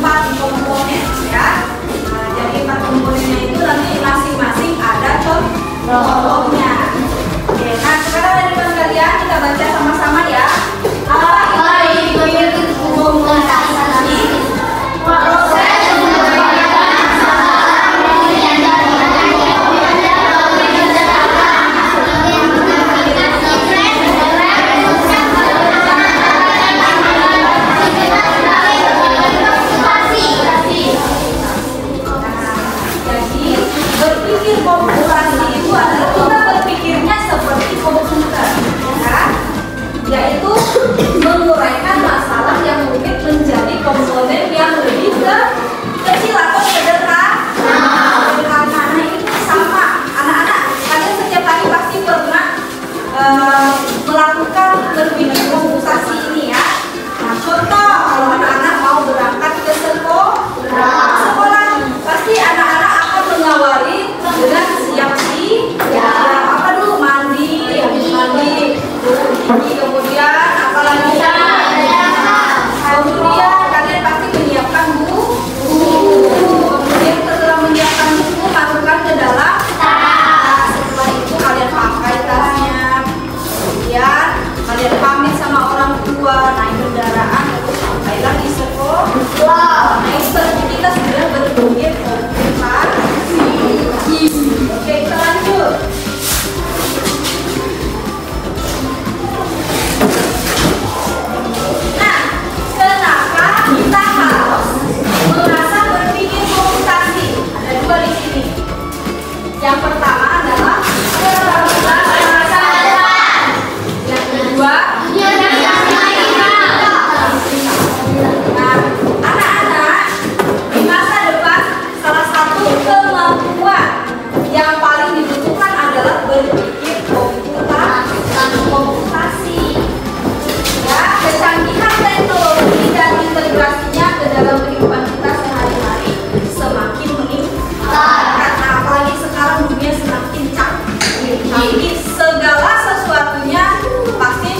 4 komponen ya. Nah, jadi 4 komponennya itu nanti masing-masing ada contohnya. Oke, nah sekarang dari depan kalian kita baca sama-sama ya. Apa itu komunikasi? Proses berpikir komunikasi itu adalah kita berpikirnya seperti komputer, ya, yaitu menguraikan masalah yang rumit menjadi komponen yang lebih kecil atau sederhana. Nah, itu sama anak-anak. Kalian setiap hari pasti pernah melakukan berpikir komunikasi ini ya. Nah, contoh kalau anak-anak mau berangkat ke sekolah, pasti anak-anak akan mengawali dengan siap apa dulu, mandi, kemudian apa lagi? Kemudian kalian pasti menyiapkan buku. Kemudian setelah menyiapkan buku, masukkan ke dalam tas. Setelah itu kalian pakai tasnya. Kemudian kalian pamit sama orang tua, naik kendaraan, terus sampailah di sekolah. Nah, itu kita sudah berpikir komunikasi. Oke, kita lanjut. Nah, kenapa kita harus merasa berpikir komunikasi? Ada dua di sini. Yang pertama adalah masa depan. Yang kedua, nah, anak-anak di masa depan salah satu kemampuan yang paling dibutuhkan adalah berpikir komunikasi. Ya, kecanggihan teknologi dan integrasinya ke dalam kehidupan kita sehari-hari semakin meningkat. Karena apalagi sekarang dunia semakin canggih. Jadi segala sesuatunya pasti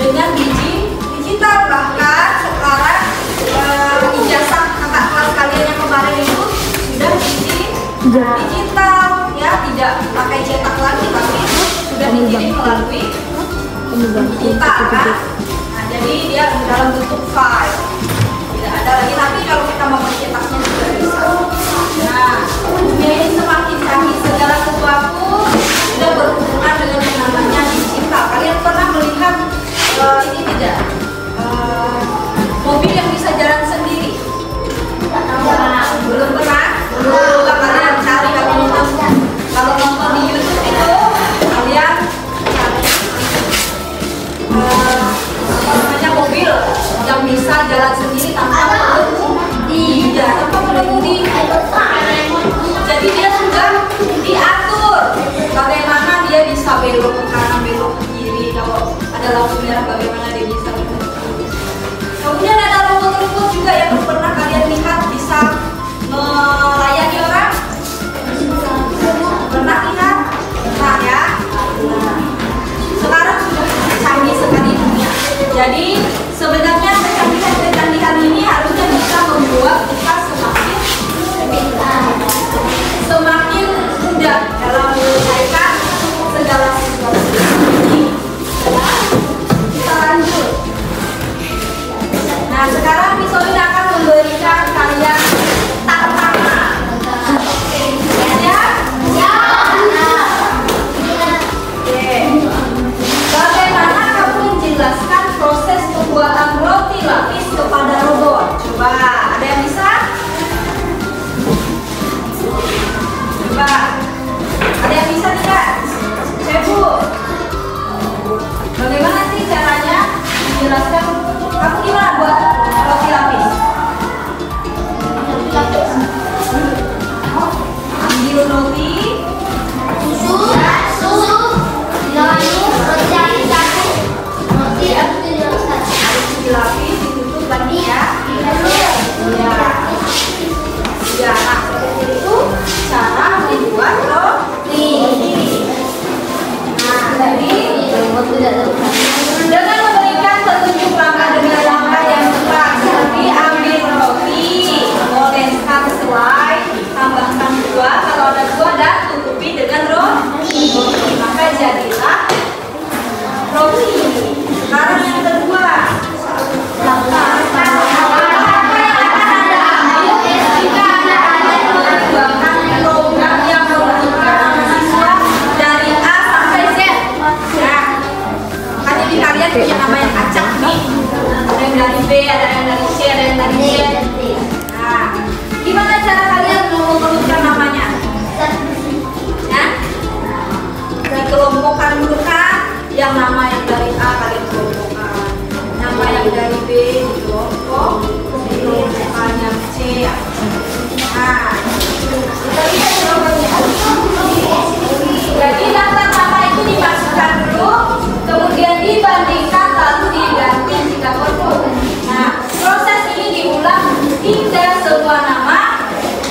dengan digital. Bahkan sekarang ijazah kakak kelas kalian yang kemarin itu sudah digital ya, tidak pakai cetak lagi, tapi sudah dikirim melalui digital kan. Nah, jadi dia dalam bentuk file, tidak ada lagi. Tapi kalau kita mau mencetaknya juga bisa. Nah, dunia ini semakin canggih, segala sesuatu sudah berhubungan dengan yang namanya digital. Kalian pernah melihat ini tidak? Mobil yang bisa jalan sendiri? Belum pernah? Coba kalian cari kalau nonton di YouTube itu kalian cari apa namanya mobil yang bisa jalan sendiri tanpa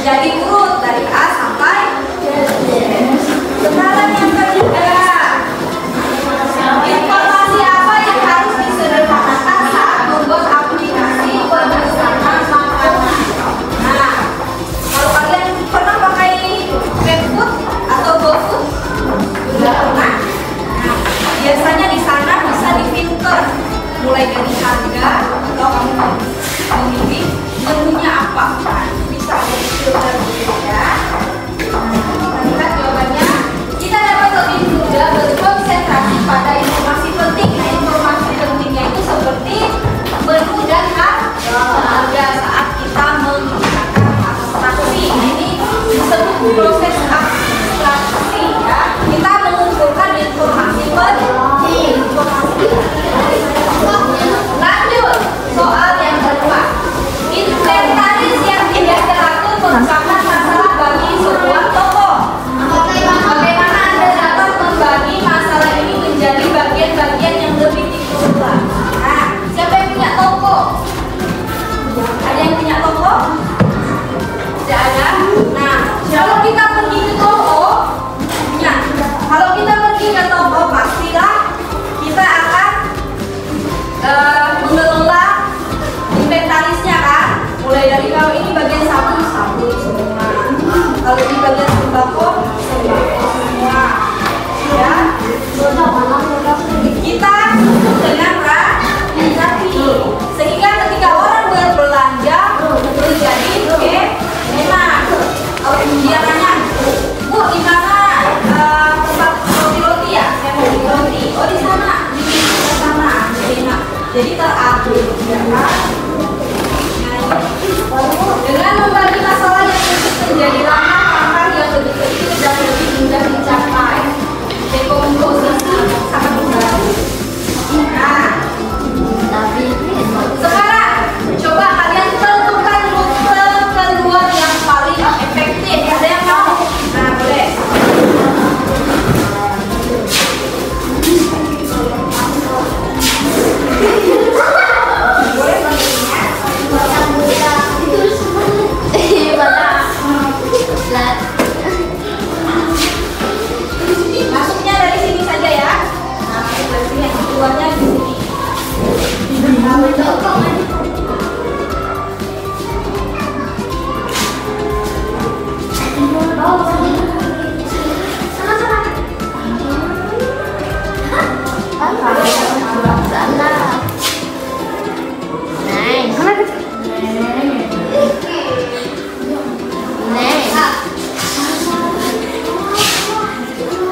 Jadi urut dari A sampai Z. Sekarang yang ketiga, informasi apa yang harus disederhanakan saat membuat aplikasi pemesanan makanan? Nah, kalau kalian pernah pakai GrabFood atau GoFood? Sudah pernah? Nah, biasanya di sana bisa difilter mulai dari harga atau kamu memilih menunya apa. Nah, bisa difilter gitu ya. Nah, lihat jawabannya. Kita dapat lebih mudah berkonsentrasi pada informasi penting. Nah, informasi pentingnya itu seperti menu dan harga saat kita menggunakan abstraksi. Nah, ini disebut proses abstraksi ya. Kita mengumpulkan informasi penting. Lanjut, soal yang kedua. Inventaris yang tidak teratur merupakan masalah bagi sebuah toko. Bagaimana Anda dapat membagi masalah ini menjadi bagian-bagian yang lebih dikelola? Nah, siapa yang punya toko? Ada yang punya toko? Tidak ada? Nah, kalau kita pergi ke toko, ya, kalau kita pergi ke toko pastilah kita akan mengelola inventarisnya kan, mulai dari kalau ini bagian sabun semua, kalau ini bagian sembako semua ya. Kita dengan rapi sehingga ketika orang berbelanja menjadi enak. Kalau dia nanya, Bu, di mana tempat roti ya? Saya mau beli roti. Oh, di sana, di sana, jadi enak. Jadi teratur ya kan? Dengan membagi masalah yang menjadi langkah-langkah yang lebih kecil dan lebih mudah dicapai. Dekomposisi sangat membantu. Nah, sekarang coba kalian tentukan rute keluar yang paling efektif. Ada yang mau? Nah, boleh. Masuknya dari sini saja ya. Nah, masuk dari sini, keluarnya di sini.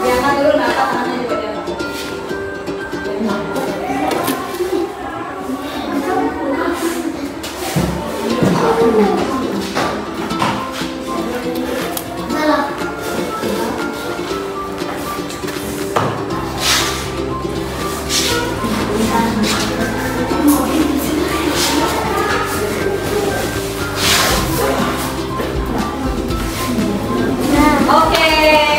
Jangan dulu nafas, tangannya juga jangan. Oke,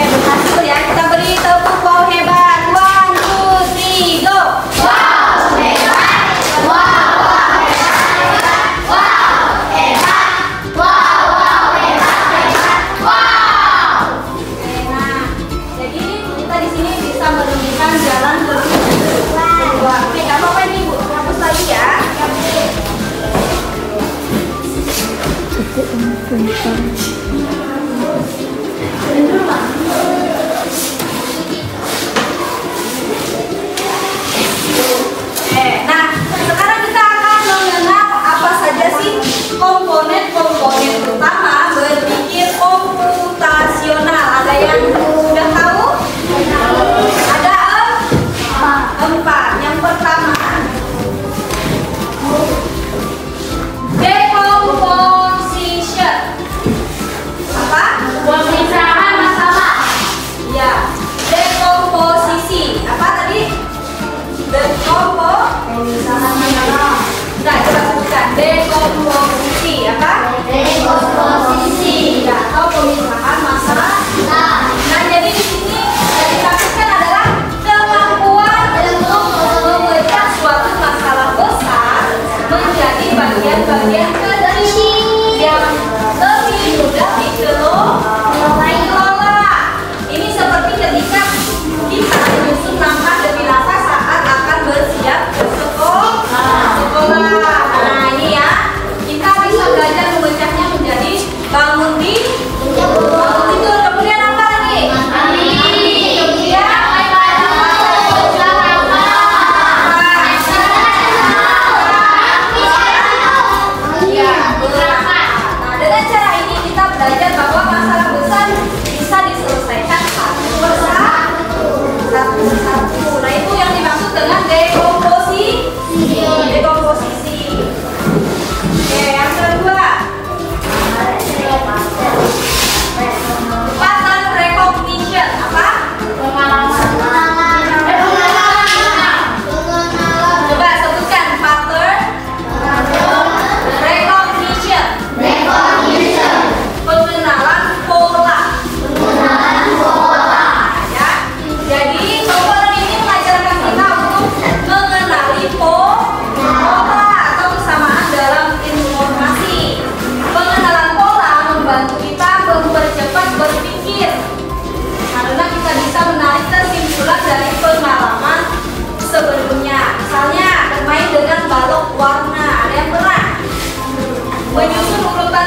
berhasil ya. Kita beri tepuk bawah hebat. 1, 2, 3, go. Wow, hebat. Wow, hebat. Wow, hebat. Wow, hebat. Wow. Oke, nah, jadi kita di sini bisa menunjukkan jalan keluar. Oke, nggak apa-apa nih Bu, hapus lagi ya. Nah, sekarang kita akan mengenal apa saja sih komponen-komponen utama berpikir komputasional. Ada yang sudah tahu? Ada 4. Yang pertama, decomposition. Apa? Pemisahan masalah. Ya, dekomposisi. Apa tadi? Pemisahan masalah. Nah, coba sebutkan dekomposisi apa?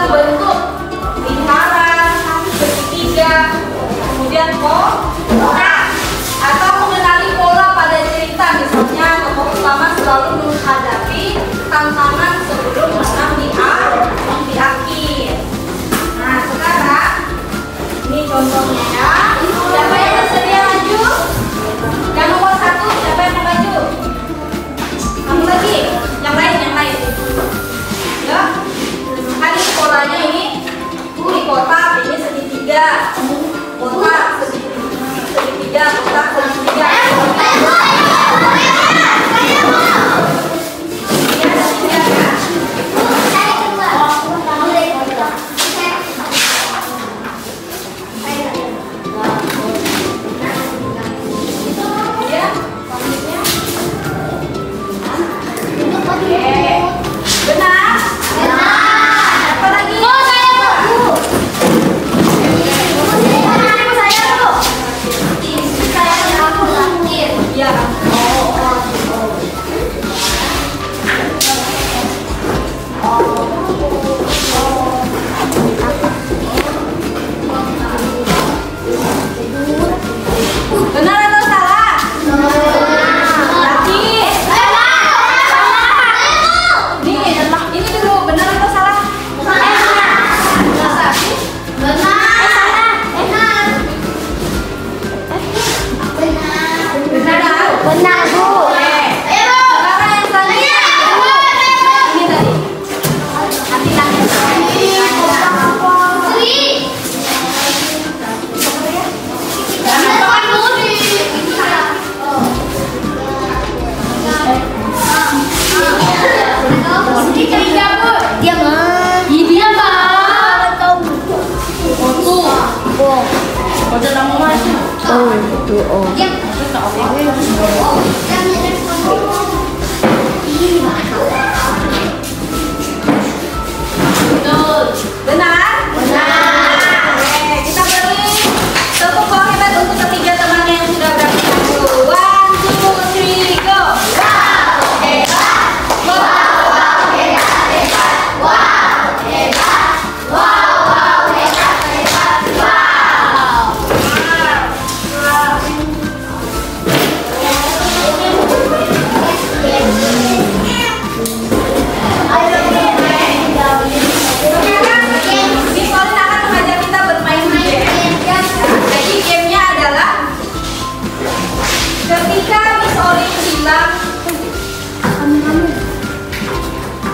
bentuk lingkaran, segitiga, kemudian kotak, atau mengenali pola pada cerita. Misalnya tokoh utama selalu menghadapi tantangan sebelum menang di akhir. Nah sekarang ini contohnya ya. Siapa yang bersedia maju? Yang nomor 1 siapa yang mau maju? Kamu lagi? Yang lain ya. Kan ini polanya ini kotak, ini segitiga, kotak, segitiga, kotak, segitiga.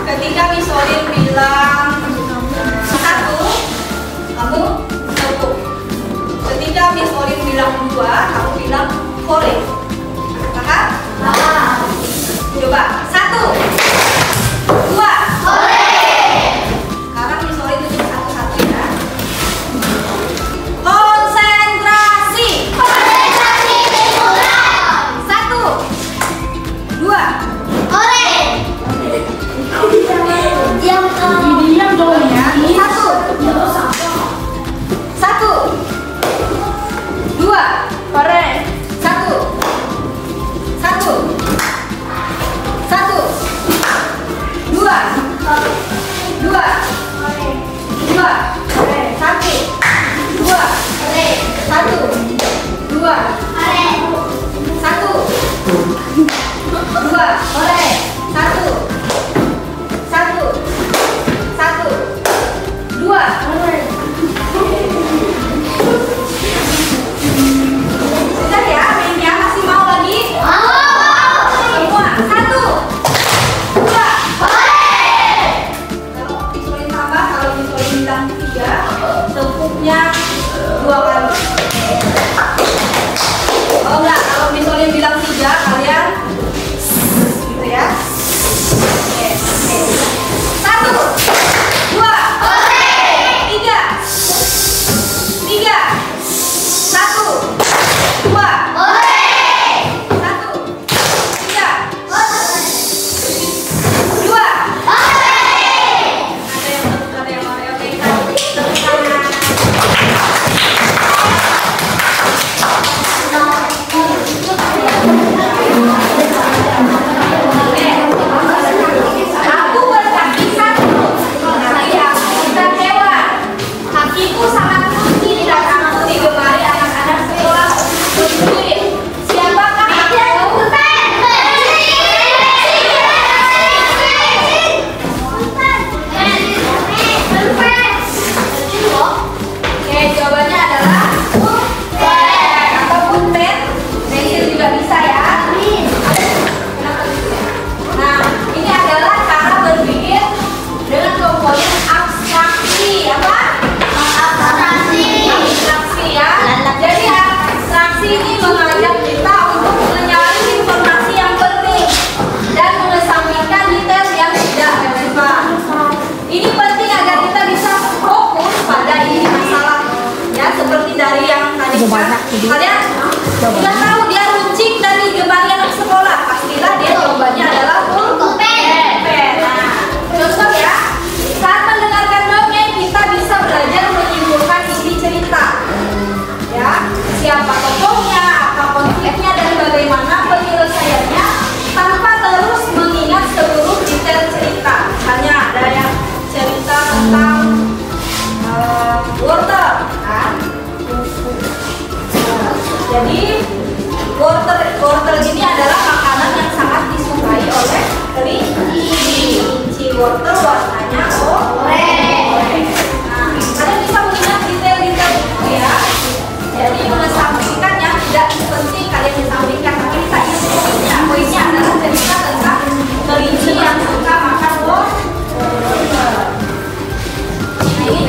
Ketika Miss Olin bilang 1, kamu tepuk. Ketika Miss Olin bilang 2, kamu bilang kore. Paham? Coba 1, 2, kore. Sekarang Miss Olin tutup satu-satu ya. Konsentrasi. Konsentrasi kurang. 1, 2, Kore. diam dong ya. 1, 2, kore. 1, 1, 2,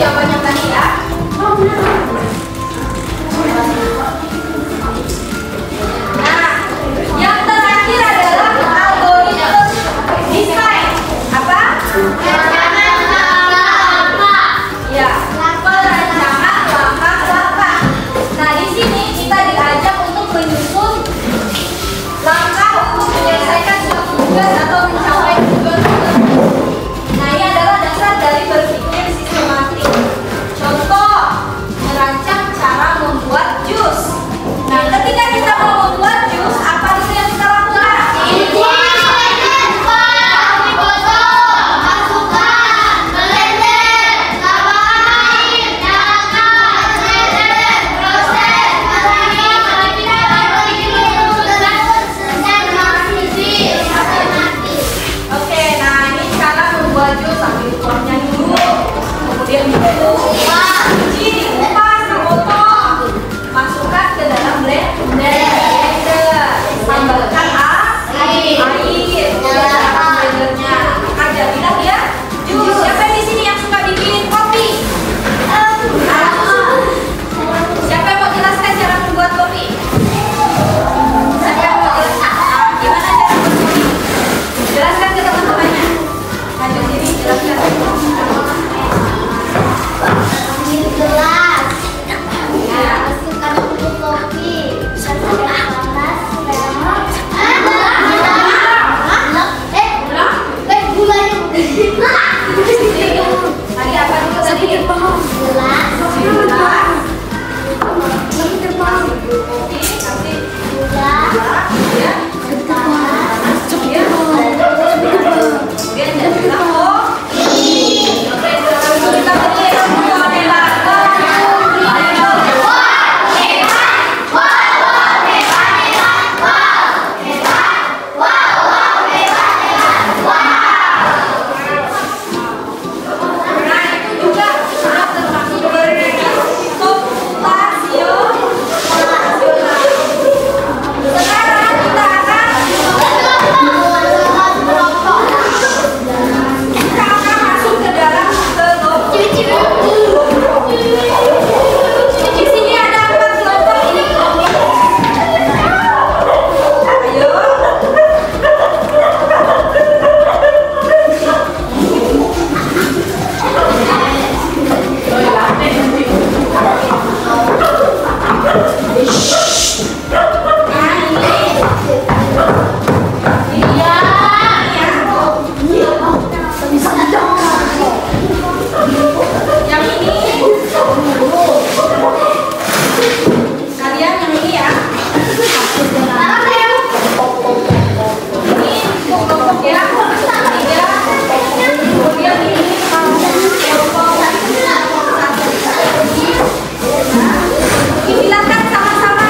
jawabannya tadi ya. Nah, yang terakhir adalah algoritma desain. Apa? Ya, perancangan langkah-langkah. Nah, di sini kita diajak untuk menyusun langkah untuk menyelesaikan suatu tugas atau mencapai tujuan tertentu. Nah, ini adalah dasar dari berpikir sistematik. Contoh, merancang cara membuat jus. Nah, ketika kita mau membuat jus, apa itu yang kita lakukan? Oke, nah ini cara membuat jus. Ambil kuahnya dulu, kemudian dikupas, dipotong, masukkan ke dalam blender, tambahkan air, blendernya. Maka jadilah dia jus. Siapa yang di sini yang suka bikin kopi? Siapa yang mau jelaskan cara membuat kopi? Siapa yang mau jelaskan? Gimana cara membuat kopi? Jelaskan ke teman-temannya. Maju sini, jelaskan. Ambil gelas, Ya. masukkan bubuk kopi, sampai panas, gulanya. Tadi apa dulu tadi? Gelas, Gelas. kopi, Kasih gula, ya. panas, Ya. Kemudian jadilah kopi. Oke, sekarang kita berikan modelan. Nah, itu juga sudah termasuk berpikir komputasional. Sekarang kita akan masuk ke dalam kelompok. Di sini ada 4 kelompok ini. Ayo. Yang ini kalian yang ini ya. Ini kelompok ya. 3. Kemudian ini kelompok 1. Dibilangkan sama-sama.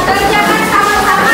Kerjakan sama-sama.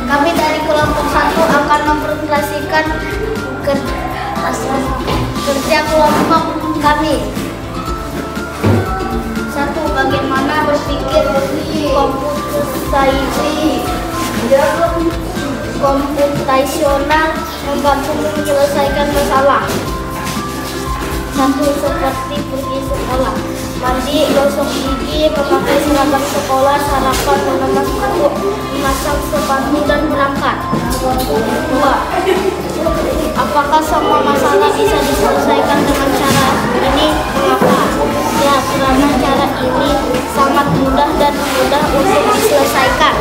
Kami dari kelompok 1 akan mempresentasikan kerja kelompok kami. 1. Bagaimana berpikir komputasional membantu menyelesaikan masalah. 1. Seperti pergi sekolah, mandi, gosok gigi, memakai seragam sekolah, sarapan, mengemas buku, memasang sepatu dan berangkat. 2. Apakah semua masalah bisa diselesaikan dengan cara ini? Mengapa? Ya, karena cara ini sangat mudah dan mudah untuk diselesaikan.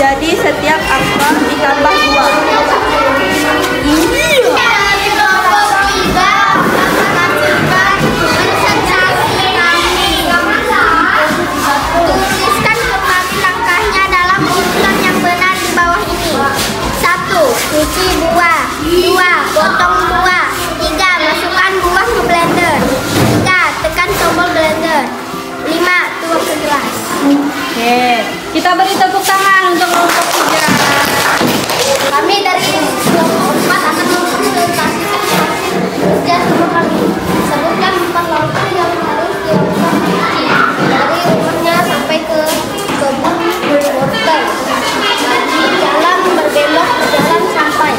Jadi setiap angka ditambah 2. Tuliskan kembali langkahnya dalam urutan yang benar di bawah ini. 1. Cuci buah. 2. Potong buah. 3. Masukkan buah ke blender. 4. Tekan tombol blender. 5. Tuang ke gelas. Oke, kita beri tepuk tangan untuk kelompok 3. Kami dari kelompok 4 akan mempresentasikan kerja sama kami. Sebutkan 4 langkah yang harus dilakukan dari rumahnya sampai ke kebun wortel. Di jalan berbelok ke jalan sampai.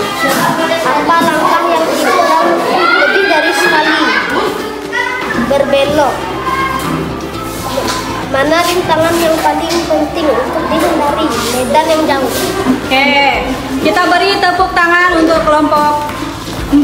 Apa langkah yang diulang lebih dari sekali? Berbelok. Mana rintangan yang paling penting untuk dihindari? Medan yang jauh. Oke, kita beri tepuk tangan untuk kelompok 4.